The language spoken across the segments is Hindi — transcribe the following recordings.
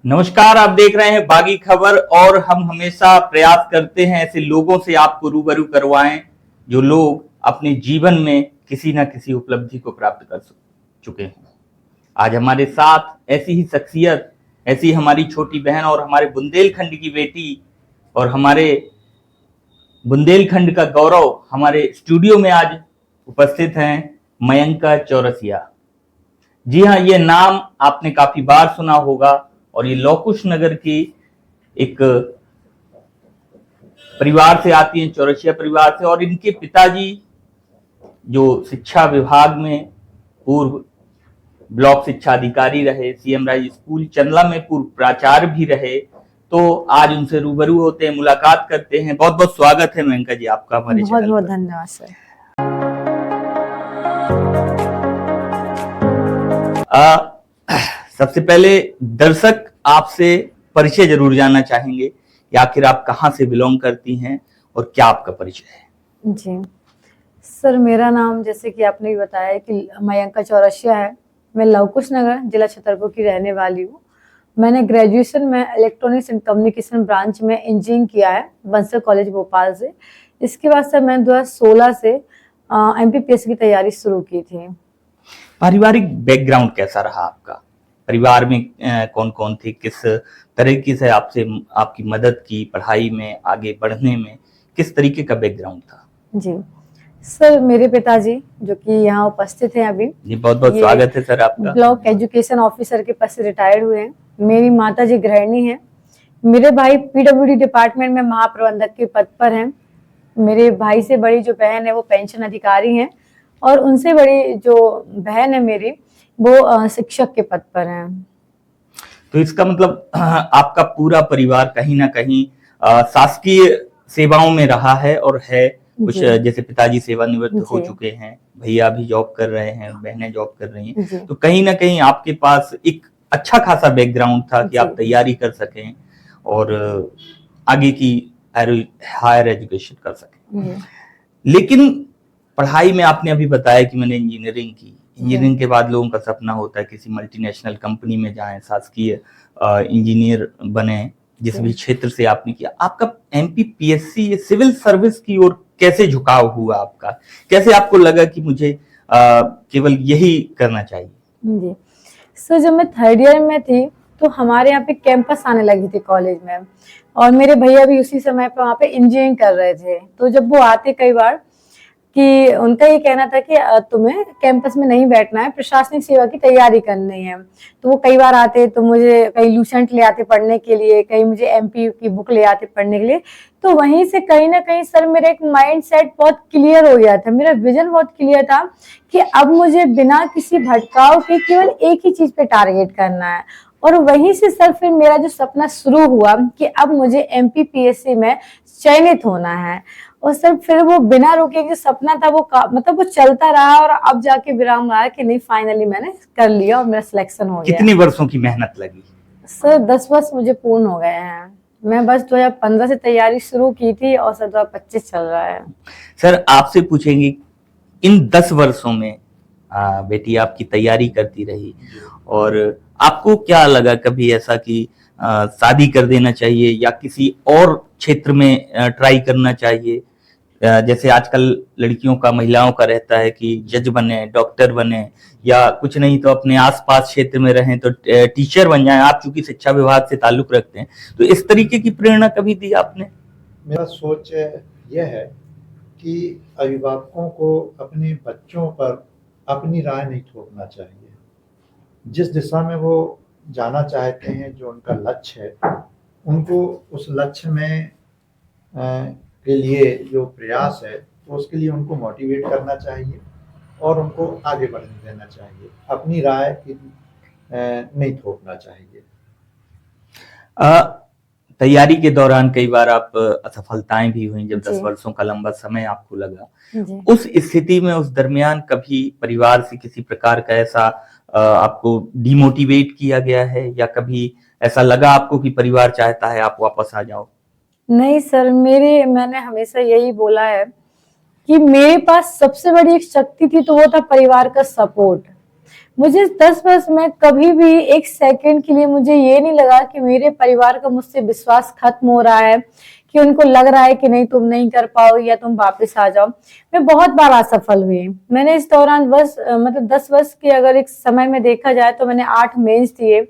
नमस्कार, आप देख रहे हैं बागी खबर और हम हमेशा प्रयास करते हैं ऐसे लोगों से आपको रूबरू करवाएं जो लोग अपने जीवन में किसी न किसी उपलब्धि को प्राप्त कर चुके हैं। आज हमारे साथ ऐसी ही शख्सियत, ऐसी हमारी छोटी बहन और हमारे बुंदेलखंड की बेटी और हमारे बुंदेलखंड का गौरव हमारे स्टूडियो में आज उपस्थित हैं मयंका चौरसिया। जी हाँ, ये नाम आपने काफी बार सुना होगा और ये लौ कुश नगर की एक परिवार से आती हैं, चौरसिया परिवार से। और इनके पिताजी जो शिक्षा विभाग में पूर्व ब्लॉक शिक्षा अधिकारी रहे, सीएम राज स्कूल चंदला में पूर्व प्राचार्य भी रहे। तो आज उनसे रूबरू होते हैं, मुलाकात करते हैं। बहुत बहुत स्वागत है मयंका जी आपका हमारे चैनल पर। बहुत बहुत धन्यवाद सर। सबसे पहले दर्शक आपसे परिचय जरूर जानना चाहेंगे कि आखिर आप कहाँ से बिलोंग करती हैं और क्या आपका परिचय है। जी सर, मेरा नाम जैसे कि आपने भी बताया कि मयंका चौरसिया है। मैं लौ कुश नगर जिला छतरपुर की रहने वाली हूँ। मैंने ग्रेजुएशन में इलेक्ट्रॉनिक्स एंड कम्युनिकेशन ब्रांच में इंजीनियरिंग किया है बंसल कॉलेज भोपाल से। इसके बाद सर मैंने 2016 से MPPS की तैयारी शुरू की थी। पारिवारिक बैकग्राउंड कैसा रहा आपका? परिवार में कौन कौन थे, किस तरीके से आपसे आपकी मदद की पढ़ाई में, आगे बढ़ने में, किस तरीके का बैकग्राउंड था? जी सर, मेरे पिताजी जो कि यहाँ उपस्थित हैं अभी। जी बहुत बहुत स्वागत है सर आपका। ब्लॉक एजुकेशन ऑफिसर के पद से रिटायर्ड हुए हैं। मेरी माता जी गृहिणी हैं। मेरे भाई PWD डिपार्टमेंट में महाप्रबंधक के पद पर हैं। मेरे भाई से बड़ी जो बहन है वो पेंशन अधिकारी हैं और उनसे बड़ी जो बहन है मेरी वो शिक्षक के पद पर हैं। तो इसका मतलब आपका पूरा परिवार कहीं ना कहीं शासकीय सेवाओं में रहा है और है। कुछ जैसे पिताजी सेवानिवृत्त हो चुके हैं, भैया भी जॉब कर रहे हैं, बहनें जॉब कर रही हैं। तो कहीं ना कहीं आपके पास एक अच्छा खासा बैकग्राउंड था कि आप तैयारी कर सकें और आगे की हायर एजुकेशन कर सकें। लेकिन पढ़ाई में आपने अभी बताया कि मैंने इंजीनियरिंग की। इंजीनियरिंग के बाद लोगों का सपना होता है किसी मल्टीनेशनल कंपनी में जाएं, शासकीय इंजीनियर बने, जिस भी क्षेत्र से आपने किया। आपका MPPSC सिविल सर्विस की ओर कैसे झुकाव हुआ आपका? कैसे आपको लगा कि मुझे केवल यही करना चाहिए? जी सर, जब मैं 3rd ईयर में थी तो हमारे यहाँ पे कैंपस आने लगी थी कॉलेज में और मेरे भैया भी उसी समय पे वहाँ पे इंजीनियरिंग कर रहे थे। तो जब वो आते कई बार कि उनका ये कहना था कि तुम्हें कैंपस में नहीं बैठना है, प्रशासनिक सेवा की तैयारी करनी है। तो वो कई बार आते तो मुझे कहीं लूसेंट ले आते पढ़ने के लिए, कहीं मुझे MP की बुक ले आते पढ़ने के लिए। तो वहीं से कहीं ना कहीं सर मेरा एक माइंड सेट बहुत क्लियर हो गया था, मेरा विजन बहुत क्लियर था कि अब मुझे बिना किसी भटकाव के केवल एक ही चीज पे टारगेट करना है। और वहीं से सर फिर मेरा जो सपना शुरू हुआ कि अब मुझे MPPSC में चयनित होना है। और सर फिर वो बिना रुके जो सपना था वो मतलब वो चलता रहा और अब जाके विराम आया कि नहीं, फाइनली मैंने कर लिया और मेरा सिलेक्शन हो गया। कितने वर्षों की मेहनत लगी? सर 10 वर्ष मुझे पूर्ण हो गए हैं। मैं बस 2015 से तैयारी शुरू की थी और सर 2025 चल रहा है। सर आपसे पूछेंगे, इन 10 वर्षों में बेटी आपकी तैयारी करती रही और आपको क्या लगा कभी ऐसा कि शादी कर देना चाहिए या किसी और क्षेत्र में ट्राई करना चाहिए? जैसे आजकल लड़कियों का, महिलाओं का रहता है कि जज बने, डॉक्टर बने या कुछ नहीं तो अपने आसपास क्षेत्र में रहें तो टीचर बन जाएं। आप चूंकि शिक्षा विभाग से ताल्लुक रखते हैं तो इस तरीके की प्रेरणा कभी दी आपने? मेरा सोच यह है कि अभिभावकों को अपने बच्चों पर अपनी राय नहीं थोपना चाहिए। जिस दिशा में वो जाना चाहते हैं, जो उनका लक्ष्य है, उनको उस लक्ष्य में के लिए जो प्रयास है तो उसके लिए उनको मोटिवेट करना चाहिए और उनको आगे बढ़ने देना चाहिए। अपनी राय की नहीं थोपना चाहिए। तैयारी के दौरान कई बार आप असफलताएं भी हुई, जब 10 वर्षों का लंबा समय आपको लगा। उस स्थिति में, उस दरमियान कभी परिवार से किसी प्रकार का ऐसा आपको डिमोटिवेट किया गया है या कभी ऐसा लगा आपको कि परिवार चाहता है आप वापस आ जाओ? नहीं सर, मैंने हमेशा यही बोला है कि मेरे पास सबसे बड़ी एक शक्ति थी तो वो था परिवार का सपोर्ट। मुझे 10 वर्ष में कभी भी एक सेकंड के लिए मुझे ये नहीं लगा कि मेरे परिवार का मुझसे विश्वास खत्म हो रहा है, कि उनको लग रहा है कि नहीं तुम नहीं कर पाओगे या तुम वापस आ जाओ। मैं बहुत बार असफल हुई। मैंने इस दौरान मतलब 10 वर्ष के अगर एक समय में देखा जाए तो मैंने 8 मेंस दिए,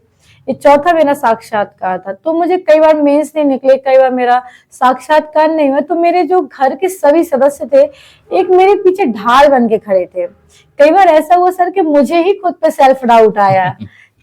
ये चौथा मेरा साक्षात्कार था। तो मुझे कई बार मेंस नहीं निकले, कई बार मेरा साक्षात्कार नहीं हुआ, तो मेरे जो घर के सभी सदस्य थे एक मेरे पीछे ढाल बन के खड़े थे। कई बार ऐसा हुआ सर कि मुझे ही खुद पे सेल्फ डाउट आया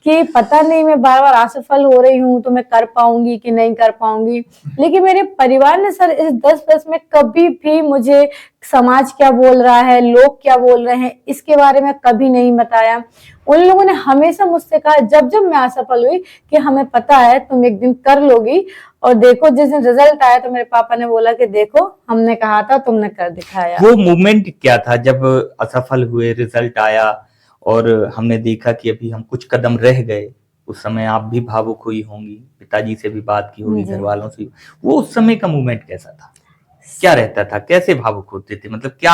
कि पता नहीं मैं बार बार असफल हो रही हूँ तो मैं कर पाऊंगी कि नहीं कर पाऊंगी। लेकिन मेरे परिवार ने सर इस 10 वर्ष में कभी भी मुझे समाज क्या बोल रहा है, लोग क्या बोल रहे हैं, इसके बारे में कभी नहीं बताया। उन लोगों ने हमेशा मुझसे कहा जब जब मैं असफल हुई कि हमें पता है तुम एक दिन कर लोगी। और देखो जिस दिन रिजल्ट आया तो मेरे पापा ने बोला कि देखो हमने कहा था तुमने कर दिखाया। वो मोमेंट क्या था जब असफल हुए, रिजल्ट आया और हमने देखा कि अभी हम कुछ कदम रह गए? उस समय आप भी भावुक हुई होंगी, पिताजी से भी बात की होगी, जी। घर वालों से। वो उस समय का मोमेंट कैसा था? क्या रहता था? कैसे भावुक होते थे? मतलब क्या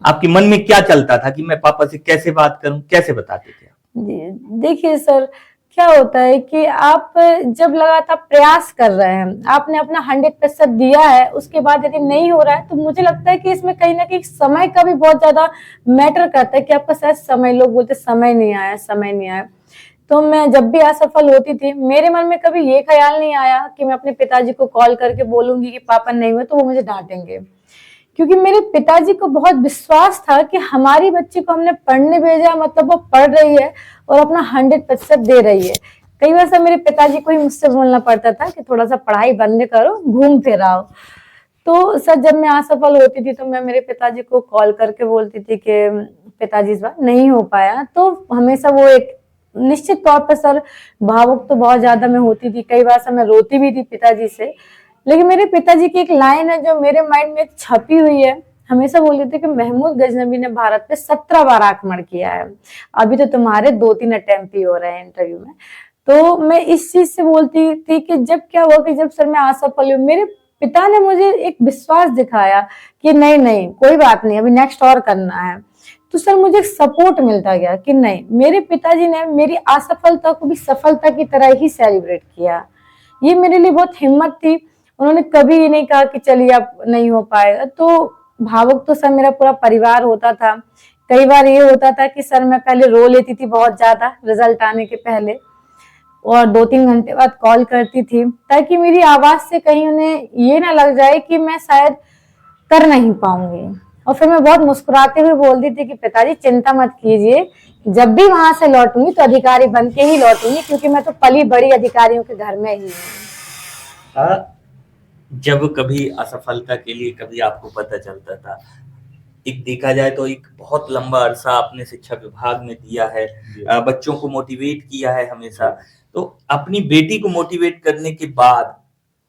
आपके मन में क्या चलता था कि मैं पापा से कैसे बात करूं, कैसे बताते थे? जी, देखिए सर क्या होता है कि आप जब लगातार प्रयास कर रहे हैं, आपने अपना 100% दिया है, उसके बाद यदि नहीं हो रहा है तो मुझे लगता है कि इसमें कहीं ना कहीं समय का भी बहुत ज्यादा मैटर करता है कि आपका शायद समय, लोग बोलते समय नहीं आया, समय नहीं आया। तो मैं जब भी असफल होती थी मेरे मन में कभी ये ख्याल नहीं आया कि मैं अपने पिताजी को कॉल करके बोलूंगी कि पापा नहीं हुए तो वो मुझे डांटेंगे, क्योंकि मेरे पिताजी को बहुत विश्वास था कि हमारी बच्ची को हमने पढ़ने भेजा, मतलब वो पढ़ रही है और अपना 100% दे रही है। कई बार सर मेरे पिताजी को ही मुझसे बोलना पड़ता था कि थोड़ा सा पढ़ाई बंद करो, घूम फिर आओ। तो सर जब मैं असफल होती थी तो मैं मेरे पिताजी को कॉल करके बोलती थी कि पिताजी इस बार नहीं हो पाया। तो हमेशा वो एक निश्चित तौर पर सर भावुक तो बहुत ज्यादा मैं होती थी, कई बार सर मैं रोती भी थी पिताजी से। लेकिन मेरे पिताजी की एक लाइन है जो मेरे माइंड में छपी हुई है, हमेशा बोलते थे कि महमूद गजनबी ने भारत पे 17 बार आक्रमण किया है, अभी तो तुम्हारे 2-3 अटेम्प्ट ही हो रहे हैं इंटरव्यू में। तो मैं इस चीज से बोलती थी कि जब क्या हुआ कि जब सर मैं असफल हुई, मेरे पिता ने मुझे एक विश्वास दिखाया कि नहीं नहीं कोई बात नहीं, अभी नेक्स्ट और करना है। तो सर मुझे एक सपोर्ट मिलता गया कि नहीं, मेरे पिताजी ने मेरी असफलता को भी सफलता की तरह ही सेलिब्रेट किया। ये मेरे लिए बहुत हिम्मत थी। उन्होंने कभी ये नहीं कहा कि चलिए अब नहीं हो पाएगा। तो भावुक तो सर मेरा पूरा परिवार होता था। कई बार ये होता था कि सर मैं पहले रो लेती थी बहुत ज्यादा रिजल्ट आने के पहले, और 2-3 घंटे बाद कॉल करती थी ताकि मेरी आवाज से कहीं उन्हें ये ना लग जाए कि मैं शायद कर नहीं पाऊंगी। और फिर मैं बहुत मुस्कुराते हुए बोलती थी कि पिताजी चिंता मत कीजिए, जब भी वहां से लौटूंगी तो अधिकारी बन के ही लौटूंगी, क्योंकि मैं तो पली बड़ी अधिकारियों के घर में ही हूँ। जब कभी असफलता के लिए कभी आपको पता चलता था, एक देखा जाए तो एक बहुत लंबा अरसा आपने शिक्षा विभाग में दिया है, बच्चों को मोटिवेट किया है हमेशा, तो अपनी बेटी को मोटिवेट करने के बाद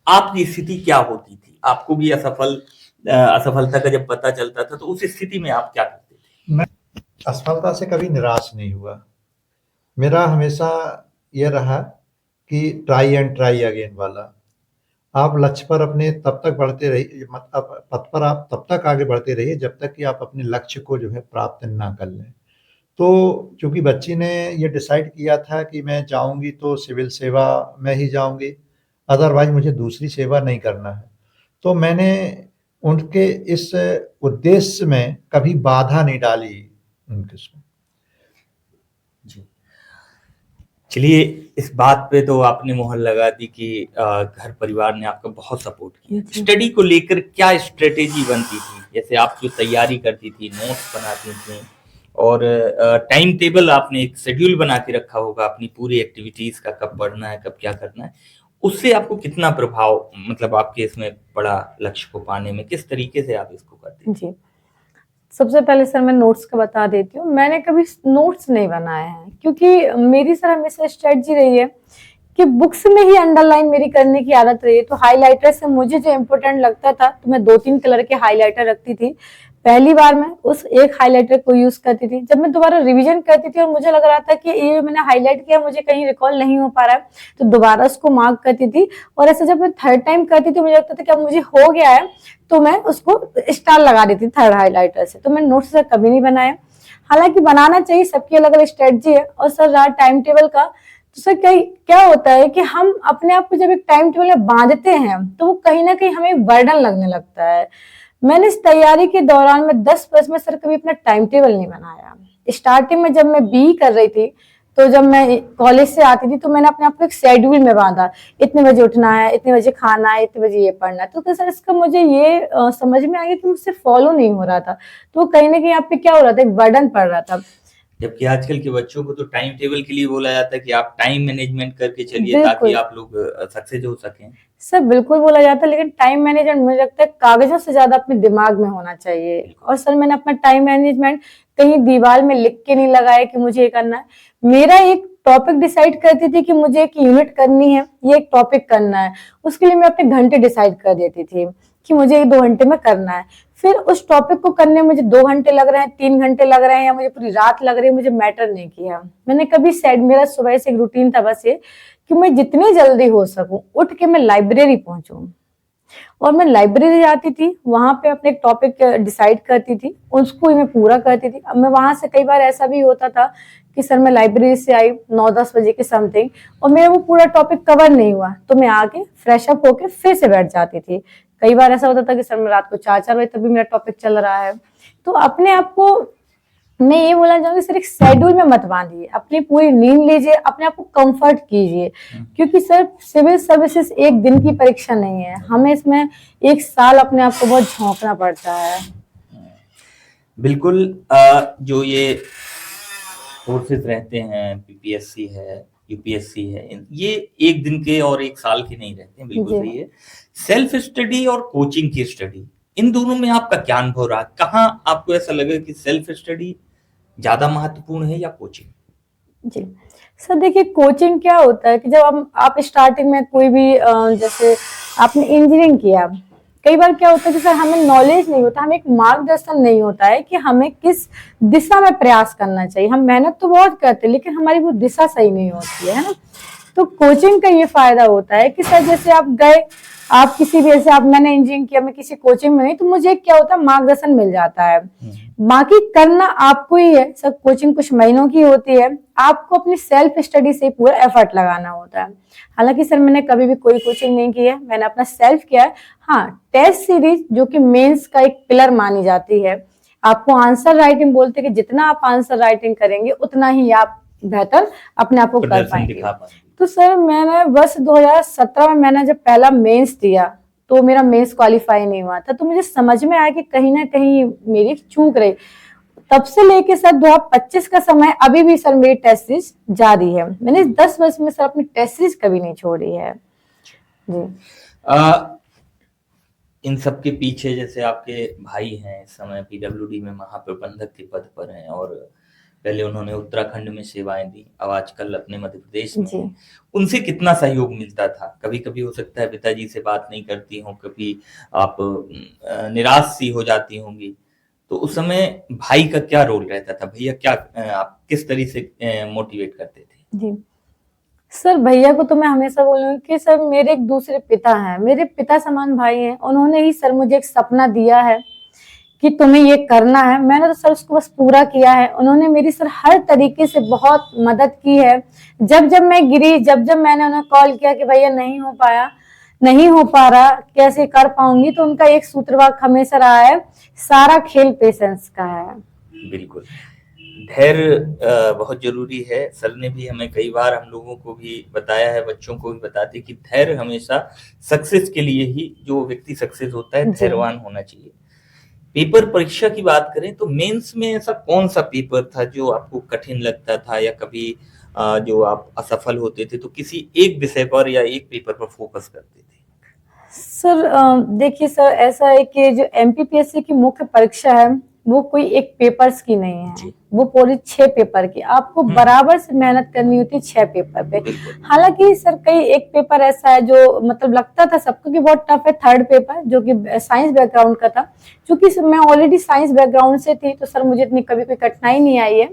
आपकी स्थिति क्या होती थी? आपको भी असफलता का जब पता चलता था तो उस स्थिति में आप क्या करते थे? मैं असफलता से कभी निराश नहीं हुआ। मेरा हमेशा यह रहा कि ट्राई एंड ट्राई अगेन वाला। आप लक्ष्य पर अपने तब तक बढ़ते रहिए, मतलब पथ पर आप तब तक आगे बढ़ते रहिए जब तक कि आप अपने लक्ष्य को जो है प्राप्त ना कर लें। तो चूंकि बच्ची ने ये डिसाइड किया था कि मैं जाऊंगी तो सिविल सेवा में ही जाऊंगी, अदरवाइज मुझे दूसरी सेवा नहीं करना है, तो मैंने उनके इस उद्देश्य में कभी बाधा नहीं डाली उनके उसमें। जी, चलिए इस बात पे तो आपने मोहर लगा दी कि घर परिवार ने आपका बहुत सपोर्ट किया। स्टडी को लेकर क्या स्ट्रेटेजी बनती थी? जैसे आप जो तैयारी करती थी, नोट्स बनाती थी, और टाइम टेबल आपने एक शेड्यूल बना के रखा होगा अपनी पूरी एक्टिविटीज का, कब पढ़ना है, कब क्या करना है, उससे आपको कितना प्रभाव मतलब आपके इसमें पड़ा लक्ष्य को पाने में? किस तरीके से आप इसको करते? जी, सबसे पहले सर मैं नोट्स का बता देती हूँ। मैंने कभी नोट्स नहीं बनाए हैं, क्योंकि मेरी सर हमेशा स्ट्रेटजी रही है कि बुक्स में ही अंडरलाइन मेरी करने की आदत रही है। तो हाइलाइटर से मुझे जो इम्पोर्टेंट लगता था तो मैं 2-3 कलर के हाइलाइटर रखती थी। पहली बार मैं उस एक हाइलाइटर को यूज करती थी। जब मैं दोबारा रिवीजन करती थी और मुझे लग रहा था कि ये मैंने हाईलाइट किया मुझे कहीं रिकॉल नहीं हो पा रहा है, तो दोबारा उसको मार्क करती थी। और ऐसे जब मैं थर्ड टाइम करती थी मुझे लगता था कि अब मुझे हो गया है, तो मैं उसको स्टार लगा देती थी थर्ड हाइलाइटर से। तो मैं नोट्स कभी नहीं बनाया। हालांकि बनाना चाहिए, सबकी अलग अलग स्ट्रेटजी है। और सर रहा टाइम टेबल का, तो सर क्या होता है कि हम अपने आप को जब एक टाइम टेबल में बांधते हैं तो वो कहीं ना कहीं हमें बर्डन लगने लगता है। मैंने इस तैयारी के दौरान में 10 वर्ष में सर कभी अपना टाइम टेबल नहीं बनाया। स्टार्टिंग में जब मैं बीई कर रही थी, तो जब मैं कॉलेज से आती थी तो मैंने अपने आप को एक शेड्यूल में बांधा, इतने बजे उठना है, इतने बजे खाना है, इतने बजे ये पढ़ना है। तो सर इसका मुझे ये समझ में आ गया कि मुझसे फॉलो नहीं हो रहा था, तो कहीं ना कहीं यहाँ पे क्या हो रहा था, एक बर्डन पड़ रहा था। जबकि आजकल के बच्चों को तो टाइम टेबल के लिए बोला जाता है कि आप टाइम मैनेजमेंट करके चलिए बिल्कुल। ताकि आप लोग सक्सेस हो सकें। सर बिल्कुल बोला जाता है, लेकिन टाइम मैनेजमेंट मुझे लगता है कागजों से ज्यादा अपने दिमाग में होना चाहिए। और सर मैंने अपना टाइम मैनेजमेंट कहीं दीवार में लिख के नहीं लगाया कि मुझे ये करना है। मेरा एक टॉपिक डिसाइड करती थी कि मुझे एक यूनिट करनी है, ये एक टॉपिक करना है, उसके लिए मैं अपने घंटे डिसाइड कर देती थी कि मुझे ये 2 घंटे में करना है। फिर उस टॉपिक को करने में मुझे 2 घंटे लग रहे हैं, 3 घंटे लग रहे हैं, या मुझे पूरी रात लग रही है, मुझे मैटर नहीं किया। मैंने कभी सेट, मेरा सुबह से एक रूटीन था बस ये कि मैं जितनी जल्दी हो सकूं उठ के मैं लाइब्रेरी पहुंचूं। और मैं लाइब्रेरी जाती थी, वहां पे अपने एक टॉपिक डिसाइड करती थी, उसको ही मैं पूरा करती थी। अब मैं वहां से कई बार ऐसा भी होता था कि सर मैं लाइब्रेरी से आई 9-10 बजे के समथिंग और मेरा वो पूरा टॉपिक कवर नहीं हुआ, तो मैं आके फ्रेश अप होके फिर से बैठ जाती थी। कई बार ऐसा होता था कि सर मैं रात को 4-4 बजे तक भी मेरा टॉपिक चल रहा है। तो अपने आप को मैं ये बोलना चाहूंगी, सर एक शेड्यूल में मत बांधिए, अपनी पूरी नींद लीजिए, अपने आप को कंफर्ट कीजिए, क्योंकि सर सिविल सर्विसेज एक दिन की परीक्षा नहीं है, हमें इसमें 1 साल अपने आप को बहुत झोंकना पड़ता है। बिल्कुल। जो ये कोर्सेज रहते हैं, पीपीएससी है, यूपीएससी है, ये एक दिन के और 1 साल के नहीं रहते हैं, बिल्कुल सही है। सेल्फ स्टडी और कोचिंग की स्टडी, इन दोनों में आपका क्या अनुभव रहा? कहाँ आपको ऐसा लगा कि सेल्फ स्टडी ज्यादा महत्वपूर्ण है या कोचिंग? जी सर, देखिए कोचिंग क्या होता है कि जब आप स्टार्टिंग में कोई भी जैसे आपने इंजीनियरिंग किया, कई बार क्या होता है कि सर हमें नॉलेज नहीं होता, हमें एक मार्गदर्शन नहीं होता है कि हमें किस दिशा में प्रयास करना चाहिए। हम मेहनत तो बहुत करते हैं लेकिन हमारी वो दिशा सही नहीं होती है ना। तो कोचिंग का ये फायदा होता है कि सर जैसे आप गए, आप किसी भी ऐसे मैंने इंजीनियरिंग किया, मैं किसी कोचिंग में नहीं, तो मुझे क्या होता है, मार्गदर्शन मिल जाता है। बाकी करना आपको ही है सर, कोचिंग कुछ महीनों की होती है, आपको अपनी सेल्फ स्टडी से पूरा एफर्ट लगाना होता है। हालांकि सर मैंने कभी भी कोई कोचिंग नहीं की है, मैंने अपना सेल्फ किया है। हाँ, टेस्ट सीरीज जो कि मेंस का एक पिलर मानी जाती है, आपको आंसर राइटिंग बोलते हैं कि जितना आप आंसर राइटिंग करेंगे उतना ही आप बेहतर अपने आप को कर पाएंगे। तो सर मैंने वर्ष 2017 में मैंने जब पहला मेंस दिया तो मेरा मेंस क्वालिफाई नहीं हुआ था, तो मुझे समझ में आया कि कहीं ना कहीं मेरी चूक रही। तब से लेके सर 2025 का समय अभी भी सर मेरी टेस्ट सीरीज जारी है। मैंने 10 वर्ष में सर अपनी टेस्ट सीरीज कभी नहीं छोड़ी है जी। इन सब के पीछे जैसे आपके भाई हैं, इस समय पीडब्ल्यूडी में महाप्रबंधक के पद पर हैं और पहले उन्होंने उत्तराखंड में सेवाएं दी, अब आजकल अपने मध्य प्रदेश में हैं। उनसे कितना सहयोग मिलता था? कभी कभी हो सकता है पिताजी से बात नहीं करती हो, कभी आप निराश सी हो जाती होंगी, तो उस समय भाई का क्या रोल रहता था? भैया क्या आप किस तरह से मोटिवेट करते थे? जी सर, भैया को तो मैं हमेशा बोलूंगी कि सर मेरे एक दूसरे पिता हैं, मेरे पिता समान भाई हैं। उन्होंने ही सर मुझे एक सपना दिया है कि तुम्हें ये करना है, मैंने तो सर उसको बस पूरा किया है। उन्होंने मेरी सर हर तरीके से बहुत मदद की है। जब जब मैं गिरी, जब जब मैंने उन्हें कॉल किया कि भैया नहीं हो पाया, नहीं हो पा रहा, कैसे कर पाऊंगी, तो उनका एक सूत्रवाक्य हमेशा रहा है, सारा खेल पेशेंस का है। बिल्कुल, धैर्य बहुत जरूरी है। सर ने भी हमें कई बार हम लोगों को भी बताया है, बच्चों को भी बताते कि धैर्य हमेशा सक्सेस के लिए ही, जो व्यक्ति सक्सेस होता है धैर्यवान होना चाहिए। पेपर परीक्षा की बात करें तो मेंस में ऐसा कौन सा पेपर था जो आपको कठिन लगता था, या कभी जो आप असफल होते थे तो किसी एक विषय पर या एक पेपर पर फोकस करते थे? सर देखिए सर, ऐसा है कि जो एमपीपीएससी की मुख्य परीक्षा है वो कोई एक पेपर्स की नहीं है, वो पूरी 6 पेपर की, आपको बराबर से मेहनत करनी होती है 6 पेपर पे। हालांकि सर कई एक पेपर ऐसा है जो मतलब लगता था सबको कि बहुत टफ है, 3rd पेपर जो कि साइंस बैकग्राउंड का था। क्योंकि मैं ऑलरेडी साइंस बैकग्राउंड से थी तो सर मुझे इतनी कभी कोई कठिनाई नहीं आई है।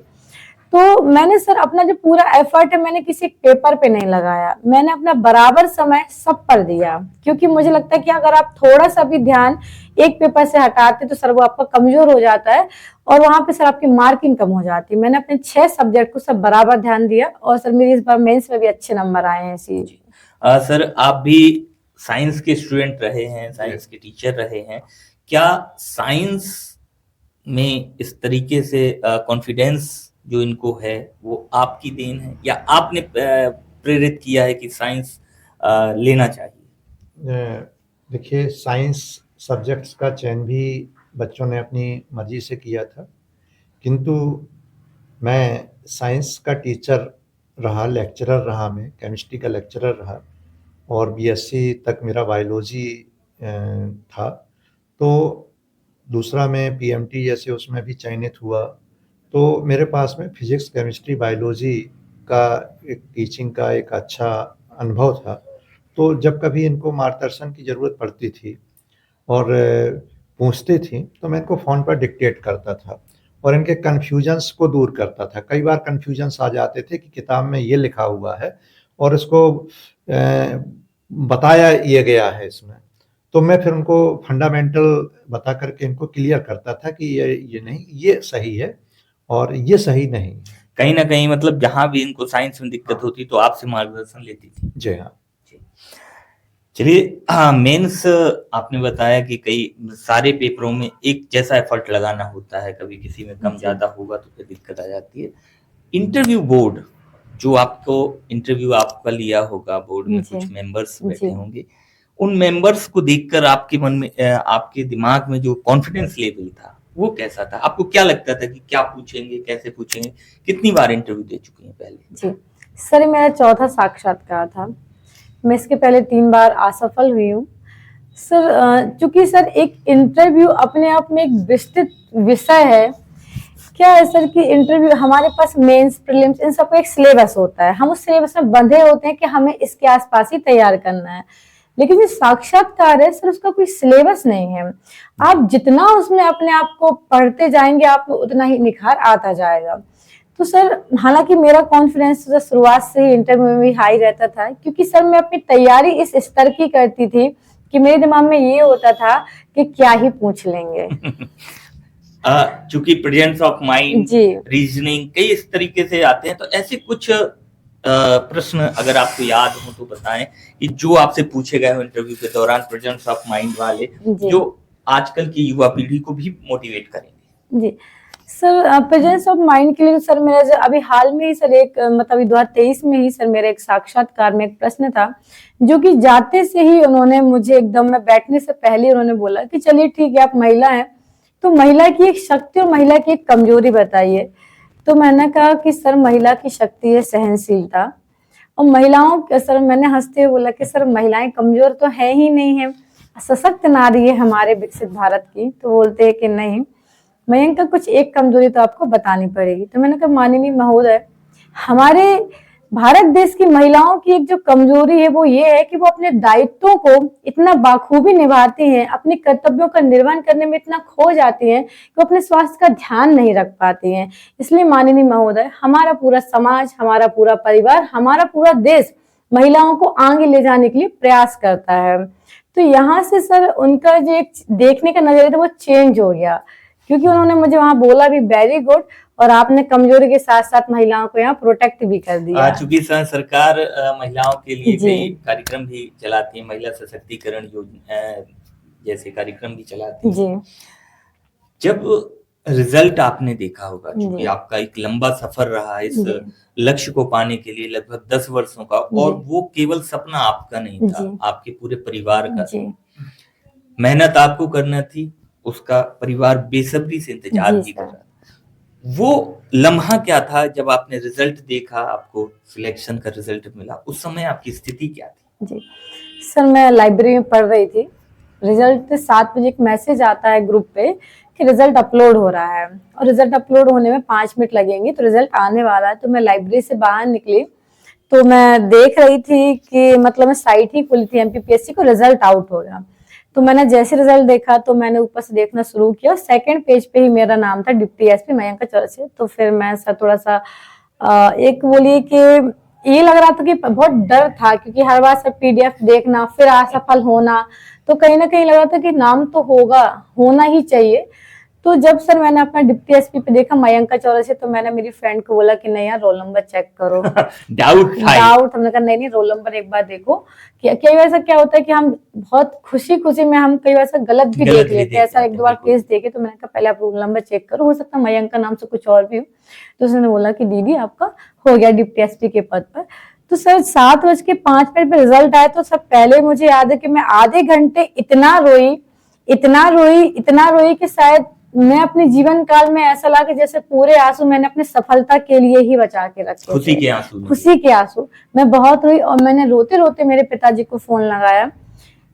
तो मैंने सर अपना जो पूरा एफर्ट है मैंने किसी पेपर पे नहीं लगाया, मैंने अपना बराबर समय सब पर दिया, क्योंकि मुझे लगता है कि अगर आप थोड़ा सा भी ध्यान एक पेपर से हटाते तो सर वो आपका कमजोर हो जाता है और वहां पे सर आपकी मार्किंग कम हो जाती है। मैंने अपने 6 सब्जेक्ट को सब बराबर ध्यान दिया और सर मेरी इस बार मेंस में भी अच्छे नंबर आए हैं। इसी सर आप भी साइंस के स्टूडेंट रहे हैं, साइंस के टीचर रहे हैं, क्या साइंस में इस तरीके से कॉन्फिडेंस जो इनको है वो आपकी देन है या आपने प्रेरित किया है कि साइंस लेना चाहिए? देखिए, साइंस सब्जेक्ट्स का चयन भी बच्चों ने अपनी मर्जी से किया था, किंतु मैं साइंस का टीचर रहा, लेक्चरर रहा, मैं केमिस्ट्री का लेक्चरर रहा और बीएससी तक मेरा बायोलॉजी था। तो दूसरा मैं पीएमटी जैसे उसमें भी चयनित हुआ, तो मेरे पास में फिजिक्स, केमिस्ट्री, बायोलॉजी का एक टीचिंग का एक अच्छा अनुभव था। तो जब कभी इनको मार्गदर्शन की ज़रूरत पड़ती थी और पूछती थी तो मैं इनको फ़ोन पर डिक्टेट करता था और इनके कन्फ्यूजन्स को दूर करता था। कई बार कन्फ्यूजन्स आ जाते थे कि किताब में ये लिखा हुआ है और इसको बताया ये गया है इसमें, तो मैं फिर उनको फंडामेंटल बता करके इनको क्लियर करता था कि ये नहीं, ये सही है और ये सही नहीं। कहीं ना कहीं मतलब जहां भी इनको साइंस में दिक्कत होती तो आपसे मार्गदर्शन लेती थी? जी हाँ। चलिए, हाँ, मेंस आपने बताया कि कई सारे पेपरों में एक जैसा एफर्ट लगाना होता है, कभी किसी में कम ज्यादा होगा तो फिर दिक्कत आ जाती है। इंटरव्यू बोर्ड जो आपको इंटरव्यू आपका लिया होगा, बोर्ड में कुछ मेंबर्स बैठे होंगे, उन मेंबर्स को देखकर आपके मन में आपके दिमाग में जो कॉन्फिडेंस लेवल था वो कैसा था? आपको क्या लगता था कि क्या पूछेंगे, कैसे पूछेंगे? कितनी बार इंटरव्यू दे चुकी हैं पहले? जी सर, मेरा चौथा साक्षात्कार था। मैं इसके पहले 3 बार असफल हुई हूँ सर। चूंकि सर एक इंटरव्यू अपने आप में एक विस्तृत विषय है। क्या है सर कि इंटरव्यू हमारे पास मेंस, प्रीलिम्स, इन सबका एक सिलेबस होता है, हम उस सिलेबस में बंधे होते हैं कि हमें इसके आसपास ही तैयार करना है। लेकिन जो साक्षात्कार है सर, उसका कोई सिलेबस नहीं है। आप जितना उसमें अपने आप को पढ़ते जाएंगे आप उतना ही निखार आता जाएगा। तो सर हालांकि मेरा कॉन्फिडेंस शुरुआत से ही इंटरव्यू में भी हाई रहता था, क्योंकि सर मैं अपनी तैयारी इस स्तर की करती थी कि मेरे दिमाग में ये होता था कि क्या ही पूछ लेंगे। चूंकि प्रेजेंस ऑफ माइंड, रीजनिंग कई इस तरीके से आते हैं, तो ऐसे कुछ प्रश्न अगर आपको याद हो तो बताएं कि जो आपसे पूछे गए हो इंटरव्यू के दौरान, प्रेजेंस ऑफ माइंड वाले, जो आजकल की युवा पीढ़ी को भी मोटिवेट करेंगे। जी सर, प्रेजेंस ऑफ माइंड के लिए सर मेरा अभी हाल में ही सर एक मतलब 2023 में ही सर मेरे एक साक्षात्कार में एक प्रश्न था, जो कि जाते से ही उन्होंने मुझे एकदम, मैं बैठने से पहले उन्होंने बोला कि चलिए ठीक है, आप महिला हैं तो महिला की एक शक्ति और महिला की एक कमजोरी बताइए। तो मैंने कहा कि सर महिला की शक्ति है सहनशीलता, और महिलाओं सर मैंने हंसते हुए बोला कि सर महिलाएं कमजोर तो है ही नहीं है, सशक्त नारी है हमारे विकसित भारत की। तो बोलते हैं कि नहीं मयंक का कुछ एक कमजोरी तो आपको बतानी पड़ेगी। तो मैंने कहा माननीय महोदय, हमारे भारत देश की महिलाओं की एक जो कमजोरी है वो ये है कि वो अपने दायित्वों को इतना बाखूबी निभाती हैं, अपने कर्तव्यों का निर्वहन करने में इतना खो जाती हैं कि वो अपने स्वास्थ्य का ध्यान नहीं रख पाती हैं। इसलिए माननीय महोदय, हमारा पूरा समाज, हमारा पूरा परिवार, हमारा पूरा देश महिलाओं को आगे ले जाने के लिए प्रयास करता है। तो यहाँ से सर उनका जो एक देखने का नजरिया था वो चेंज हो गया, क्योंकि उन्होंने मुझे वहां बोला भी वेरी गुड, और आपने कमजोरी के साथ साथ महिलाओं को यहाँ प्रोटेक्ट भी कर दिया। चूंकि सरकार महिलाओं के लिए कई कार्यक्रम भी चलाती है, महिला सशक्तिकरण योजना जैसे कार्यक्रम भी चलाती है। जब रिजल्ट आपने देखा होगा, क्योंकि आपका एक लंबा सफर रहा इस लक्ष्य को पाने के लिए, लगभग 10 वर्षों का, और वो केवल सपना आपका नहीं था, आपके पूरे परिवार का था। मेहनत आपको करना थी, उसका परिवार बेसब्री से इंतजार भी कर रहा था। वो लम्हा क्या था जब आपने रिजल्ट देखा, आपको सिलेक्शन का रिजल्ट मिला, उस समय आपकी स्थिति क्या थी? जी सर, मैं लाइब्रेरी में पढ़ रही थी। रिजल्ट 7 बजे एक मैसेज आता है ग्रुप पे कि रिजल्ट अपलोड हो रहा है, और रिजल्ट अपलोड होने में 5 मिनट लगेंगे, तो रिजल्ट आने वाला है। तो मैं लाइब्रेरी से बाहर निकली तो मैं देख रही थी कि मतलब मैं साइट ही खुली थी, एमपीपीएससी को रिजल्ट आउट हो गया। तो मैंने जैसे रिजल्ट देखा तो मैंने ऊपर से देखना शुरू किया, सेकंड पेज पे ही मेरा नाम था डिप्टी एसपी मयंका चौरसिया। तो फिर मैं सर थोड़ा सा एक बोलिए कि ये लग रहा था कि बहुत डर था, क्योंकि हर बार सब पीडीएफ देखना फिर असफल होना, तो कहीं ना कहीं लग रहा था कि नाम तो होगा, होना ही चाहिए। तो जब सर मैंने अपना डिप्टी एसपी पे देखा मयंका चौरसिया, तो मैंने मेरी फ्रेंड को बोला कि नहीं यार रोल नंबर चेक करो। डाउट था ये। डाउट, हमने कहा नहीं नहीं रोल नंबर एक बार देखो। कई बार ऐसा क्या होता है कि हम बहुत खुशी खुशी में हम कई बार ऐसा गलत भी गलत देख भी लेते देख हैं, ऐसा जाते एक हैं, दो बार बिल्कुल। केस देखे। तो मैंने कहा पहले आप रोल नंबर चेक करो, हो सकता है मयंका नाम से कुछ और भी हो। तो उसने बोला कि दीदी आपका हो गया डिप्टी एसपी के पद पर। तो सर 7:05 पे रिजल्ट आया, तो सब पहले मुझे याद है कि मैं आधे घंटे इतना रोई कि शायद मैं अपने जीवन काल में ऐसा लगा कि जैसे पूरे आंसू मैंने अपनी सफलता के लिए ही बचा के रखे खुशी थे। के आंसू। खुशी के आंसू। मैं बहुत रोई और मैंने रोते रोते मेरे पिताजी को फोन लगाया।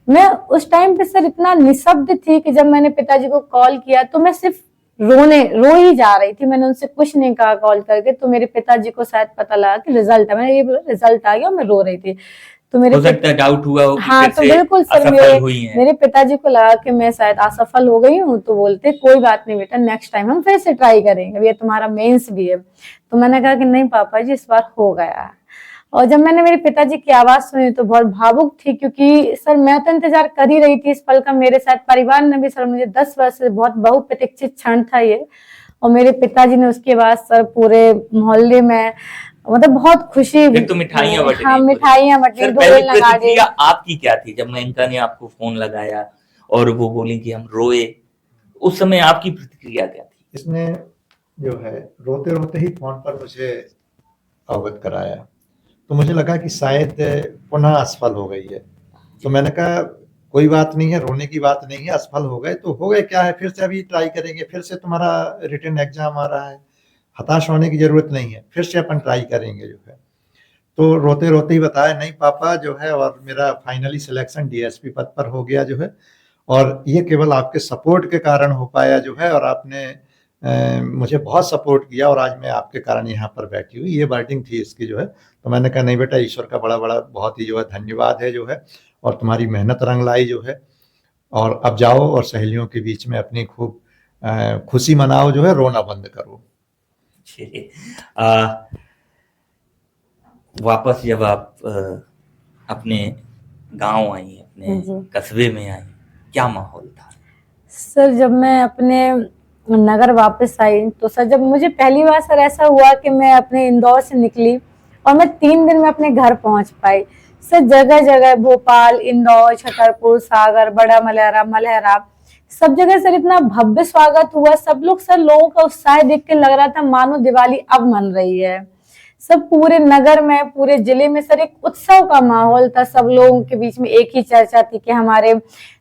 मैं उस टाइम पे सर इतना निशब्द थी कि जब मैंने पिताजी को कॉल किया तो मैं सिर्फ रो ही जा रही थी। मैंने उनसे कुछ नहीं कहा कॉल करके। तो मेरे पिताजी को शायद पता लगा कि रिजल्ट है, मैंने ये बोला रिजल्ट आ गया, मैं रो रही थी। तो मेरे हो सकता है डाउट हुआ हो कि हाँ, फिर तो से बिल्कुल सर असफल हुई हैं। मेरे पिताजी को लगा कि मैं शायद असफल हो गई हूँ। तो बोलते कोई बात नहीं बेटा, नेक्स्ट टाइम हम फिर से ट्राई करेंगे, अब ये तुम्हारा मेंस भी है। तो मैंने कहा कि नहीं पापा जी इस बार हो गया। और जब मैंने मेरे पिताजी की आवाज सुनी तो बहुत भावुक थी, क्योंकि सर मैं तो इंतजार कर ही रही थी इस पल का, मेरे साथ परिवार ने भी। सर मुझे 10 वर्ष से बहुत बहुप्रतीक्षित क्षण था ये। और मेरे पिताजी ने उसके बाद सर पूरे मोहल्ले में मतलब बहुत खुशी, फिर तो मिठाइयां बट हाँ गई। मिठाइयां बटनी, सर डोल पहली लगा दे। प्रतिक्रिया आपकी क्या थी जब मयंका ने आपको फोन लगाया और वो बोली कि हम रोए, उस समय आपकी प्रतिक्रिया क्या थी? इसने जो है रोते रोते ही फोन पर मुझे अवगत कराया। तो मुझे लगा कि शायद पुनः असफल हो गई है। तो मैंने कहा कोई बात नहीं है, रोने की बात नहीं है, असफल हो गए तो हो गए, क्या है, फिर से अभी ट्राई करेंगे, फिर से तुम्हारा रिटन एग्जाम आ रहा है, हताश होने की जरूरत नहीं है, फिर से अपन ट्राई करेंगे जो है। तो रोते रोते ही बताया नहीं पापा जो है, और मेरा फाइनली सिलेक्शन डीएसपी पद पर हो गया जो है, और ये केवल आपके सपोर्ट के कारण हो पाया जो है, और आपने मुझे बहुत सपोर्ट किया और आज मैं आपके कारण यहाँ पर बैठी हुई, ये वर्डिंग थी इसकी जो है। तो मैंने कहा नहीं बेटा, ईश्वर का बड़ा बड़ा बहुत ही जो है धन्यवाद है जो है, और तुम्हारी मेहनत रंग लाई जो है, और अब जाओ और सहेलियों के बीच में अपनी खूब खुशी मनाओ जो है, रोना बंद करो। वापस जब आप अपने गांव आई, अपने जी। कस्बे में आई, क्या माहौल था? सर जब मैं अपने नगर वापस आई तो सर जब मुझे पहली बार सर ऐसा हुआ कि मैं अपने इंदौर से निकली और मैं 3 दिन में अपने घर पहुंच पाई। सर जगह जगह भोपाल, इंदौर, छतरपुर, सागर, बड़ा मलहरा, मलहरा, सब जगह सर इतना भव्य स्वागत हुआ। सब लोग सर लोगों का उत्साह देख के लग रहा था मानो दिवाली अब मन रही है। सब पूरे नगर में, पूरे जिले में सर एक उत्सव का माहौल था। सब लोगों के बीच में एक ही चर्चा थी कि हमारे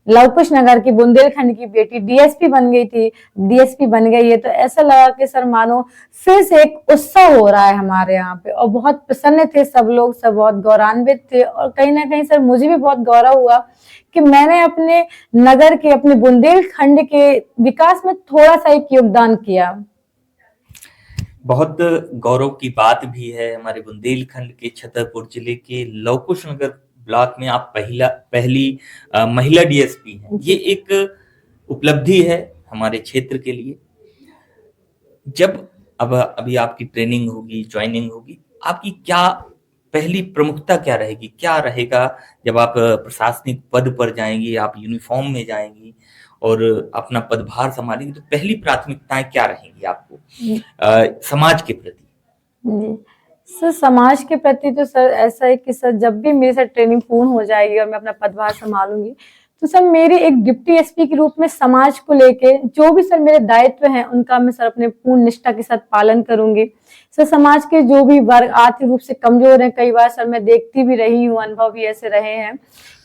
लवकुश नगर की बुंदेलखंड की बेटी डीएसपी बन गई थी, डीएसपी बन गई है। तो ऐसा लगा कि सर मानो फिर से एक उत्सव हो रहा है हमारे यहाँ पे। और बहुत प्रसन्न थे सब लोग, सब बहुत गौरवान्वित थे। और कहीं ना कहीं सर मुझे भी बहुत गौरव हुआ कि मैंने अपने नगर के, अपने बुंदेलखंड के विकास में थोड़ा सा एक योगदान किया। बहुत गौरव की बात भी है। हमारे बुंदेलखंड के छतरपुर जिले के लवकुश नगर ब्लॉक में आप पहली महिला डीएसपी हैं। ये एक उपलब्धि है हमारे क्षेत्र के लिए। जब अभी आपकी ट्रेनिंग होगी, ज्वाइनिंग होगी, आपकी क्या पहली प्रमुखता क्या रहेगी, क्या रहेगा जब आप प्रशासनिक पद पर जाएंगी, आप यूनिफॉर्म में जाएंगी और अपना पदभार संभालेंगी, तो पहली प्राथमिकताएं क्या रहेंगी आपको समाज के प्रति? जी सर, समाज के प्रति तो सर ऐसा है कि सर जब भी मेरे साथ ट्रेनिंग पूर्ण हो जाएगी और मैं अपना पदभार संभालूंगी तो सर मेरी एक डिप्टी एसपी के रूप में समाज को लेके जो भी सर मेरे दायित्व हैं उनका मैं सर अपने पूर्ण निष्ठा के साथ पालन करूंगी। सर समाज के जो भी वर्ग आर्थिक रूप से कमजोर हैं, कई बार सर मैं देखती भी रही हूँ, अनुभव भी ऐसे रहे हैं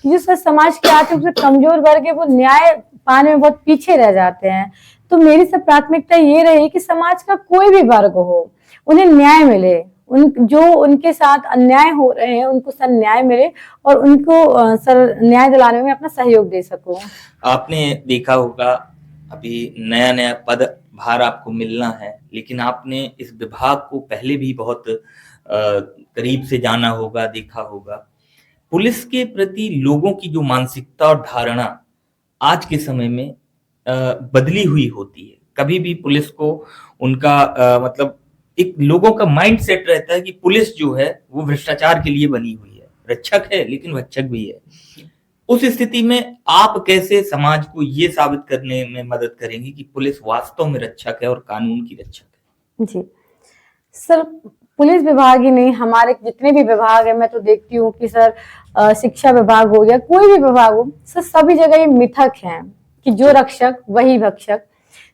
कि जो सर समाज के आर्थिक रूप से कमजोर वर्ग है वो न्याय पाने में बहुत पीछे रह जाते हैं। तो मेरी सब प्राथमिकता ये रही कि समाज का कोई भी वर्ग हो उन्हें न्याय मिले, जो उनके साथ अन्याय हो रहे हैं उनको सर न्याय मिले और उनको सर न्याय दिलाने में अपना सहयोग दे सकूं। आपने देखा होगा अभी नया नया पद भार आपको मिलना है, लेकिन आपने इस विभाग को पहले भी बहुत करीब से जाना होगा, देखा होगा। पुलिस के प्रति लोगों की जो मानसिकता और धारणा आज के समय में बदली हुई होती है। कभी भी पुलिस को उनका मतलब एक लोगों का माइंड सेट रहता है कि पुलिस जो है वो भ्रष्टाचार के लिए बनी हुई है, रक्षक है लेकिन भक्षक भी है। उस स्थिति में आप कैसे समाज को ये साबित करने में मदद करेंगी कि पुलिस वास्तव में रक्षक है और कानून की रक्षक है? जी सर, पुलिस विभाग ही नहीं, हमारे जितने भी विभाग है, मैं तो देखती हूँ कि सर शिक्षा विभाग हो या कोई भी विभाग हो सर, सभी जगह ये मिथक है कि जो रक्षक वही भक्षक।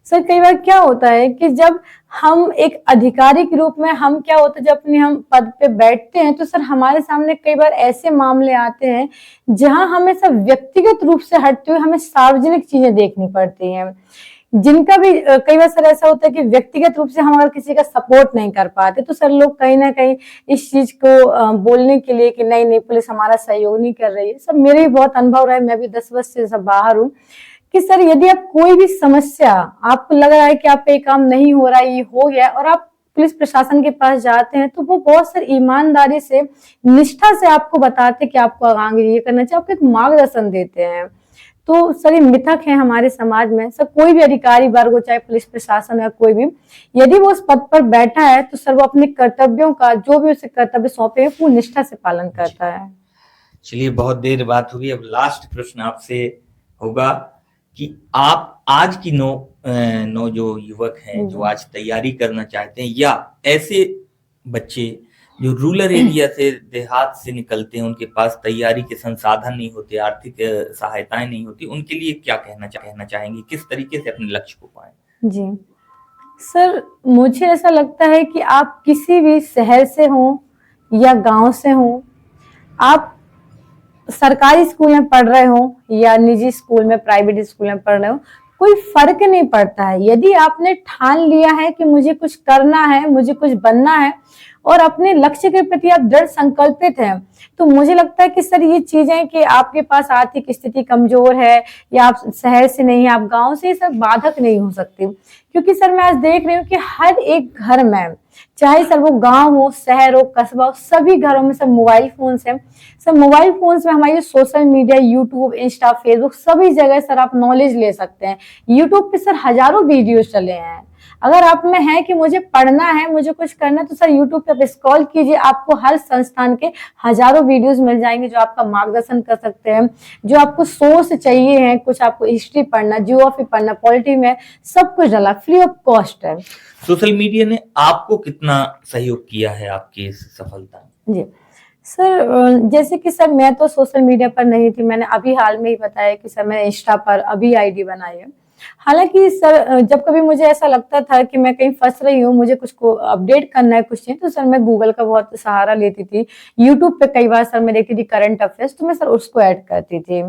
सर कई बार क्या होता है कि जब हम एक अधिकारी के रूप में हम क्या होता है, जब अपने हम पद पे बैठते हैं तो सर हमारे सामने कई बार ऐसे मामले आते हैं जहां हमें सब व्यक्तिगत रूप से हटते हुए हमें सार्वजनिक चीजें देखनी पड़ती हैं, जिनका भी कई बार सर ऐसा होता है कि व्यक्तिगत रूप से हम अगर किसी का सपोर्ट नहीं कर पाते तो सर लोग कहीं ना कहीं इस चीज को बोलने के लिए कि नहीं नहीं पुलिस हमारा सहयोग नहीं कर रही है। सर मेरे भी बहुत अनुभव रहा है, मैं भी 10 वर्ष से सब बाहर हूँ कि सर यदि आप कोई भी समस्या आपको लग रहा है कि आप पे काम नहीं हो रहा है, ये हो गया और आप पुलिस प्रशासन के पास जाते हैं तो वो बहुत सर ईमानदारी से निष्ठा से आपको बताते कि आपको आगे ये करना चाहिए, आपको एक मार्गदर्शन देते हैं। तो सर ये मिथक है हमारे समाज में। सर कोई भी अधिकारी वर्ग हो, चाहे पुलिस प्रशासन या कोई भी, यदि वो उस पद पर बैठा है तो सर वो अपने कर्तव्यों का जो भी उसे कर्तव्य सौंपे हैं पूर्ण निष्ठा से पालन करता है। चलिए बहुत देर बात हुई, अब लास्ट प्रश्न आपसे होगा कि आप आज की नौ जो युवक हैं जो आज तैयारी करना चाहते हैं या ऐसे बच्चे जो रूरल एरिया से देहात से निकलते हैं, उनके पास तैयारी के संसाधन नहीं होते, आर्थिक सहायताएं नहीं होती, उनके लिए क्या कहना चाहेंगे, किस तरीके से अपने लक्ष्य को पाएं? जी सर, मुझे ऐसा लगता है कि आप किसी भी शहर से हो या गांव से हो, आप सरकारी स्कूल में पढ़ रहे हो या निजी स्कूल में, प्राइवेट स्कूल में पढ़ रहे हो, कोई फर्क नहीं पड़ता है। यदि आपने ठान लिया है कि मुझे कुछ करना है, मुझे कुछ बनना है और अपने लक्ष्य के प्रति आप दृढ़ संकल्पित हैं, तो मुझे लगता है कि सर ये चीजें कि आपके पास आर्थिक स्थिति कमजोर है या आप शहर से नहीं है, आप गांव से, सब बाधक नहीं हो सकती। क्योंकि सर मैं आज देख रही हूँ कि हर एक घर में, चाहे सर वो गांव हो, शहर हो, कस्बा हो, सभी घरों में सब मोबाइल फोन्स हैं। सर मोबाइल फोन्स में हमारी social media, YouTube, Insta, Facebook, सभी जगह सर आप नॉलेज ले सकते हैं। यूट्यूब पे सर हजारों वीडियोस चले हैं। अगर आप में है कि मुझे पढ़ना है, मुझे कुछ करना है, तो सर यूट्यूब पे आप स्क्रॉल कीजिए, आपको हर संस्थान के हजारों वीडियोस मिल जाएंगे जो आपका मार्गदर्शन कर सकते हैं, जो आपको सोर्स चाहिए है, कुछ आपको हिस्ट्री पढ़ना, जियोग्राफी पढ़ना, पॉलिटी में, सब कुछ डाला, फ्री ऑफ कॉस्ट है। सोशल मीडिया ने आपको कितना सहयोग किया है आपकी इस सफलता में? जी सर, जैसे कि सर मैं तो सोशल मीडिया पर नहीं थी, मैंने अभी हाल में ही बताया कि सर मैंने इंस्टा पर अभी आईडी बनाई है। हालांकि सर जब कभी मुझे ऐसा लगता था कि मैं कहीं फंस रही हूँ, मुझे कुछ को अपडेट करना है कुछ नहीं, तो सर मैं गूगल का बहुत सहारा लेती थी। यूट्यूब पे कई बार सर मैं देखती थी करंट अफेयर्स, तो मैं सर उसको ऐड करती थी।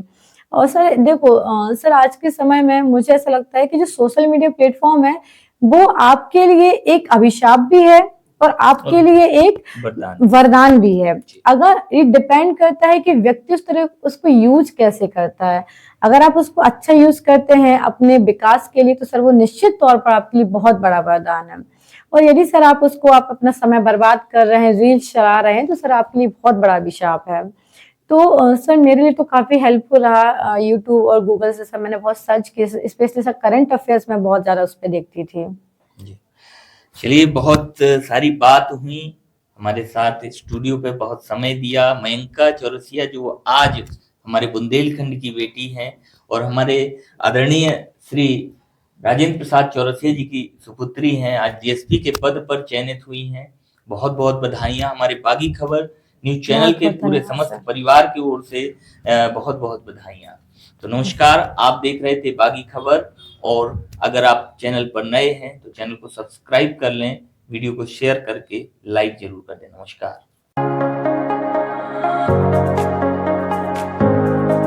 और सर देखो सर आज के समय में मुझे ऐसा लगता है कि जो सोशल मीडिया प्लेटफॉर्म है वो आपके लिए एक अभिशाप भी है और आपके लिए एक वरदान भी है। अगर ये डिपेंड करता है कि व्यक्ति उस तरह उसको यूज कैसे करता है। अगर आप उसको अच्छा यूज करते हैं अपने विकास के लिए, तो सर वो निश्चित तौर पर आपके लिए बहुत बड़ा वरदान है। और यदि सर आप अपना समय बर्बाद कर रहे हैं, रील्स चला रहे हैं, तो सर आपके लिए बहुत बड़ा अभिशाप है। तो सर मेरे लिए तो काफी हेल्पफुल रहा यूट्यूब और गूगल से। सर मैंने बहुत सर्च किया, स्पेशली सर करंट अफेयर्स में बहुत ज्यादा उस पर देखती थी। चलिए बहुत सारी बात हुई, हमारे साथ स्टूडियो पे बहुत समय दिया मयंका चौरसिया, जो आज हमारे बुंदेलखंड की बेटी हैं और हमारे आदरणीय श्री राजेंद्र प्रसाद चौरसिया जी की सुपुत्री हैं, आज डीएसपी के पद पर चयनित हुई हैं। बहुत बहुत बधाइयां हमारे बागी खबर न्यूज चैनल के पूरे समस्त परिवार की ओर से बहुत बहुत बधाइयां। तो नमस्कार, आप देख रहे थे बागी खबर, और अगर आप चैनल पर नए हैं तो चैनल को सब्सक्राइब कर लें, वीडियो को शेयर करके लाइक जरूर कर दें। नमस्कार।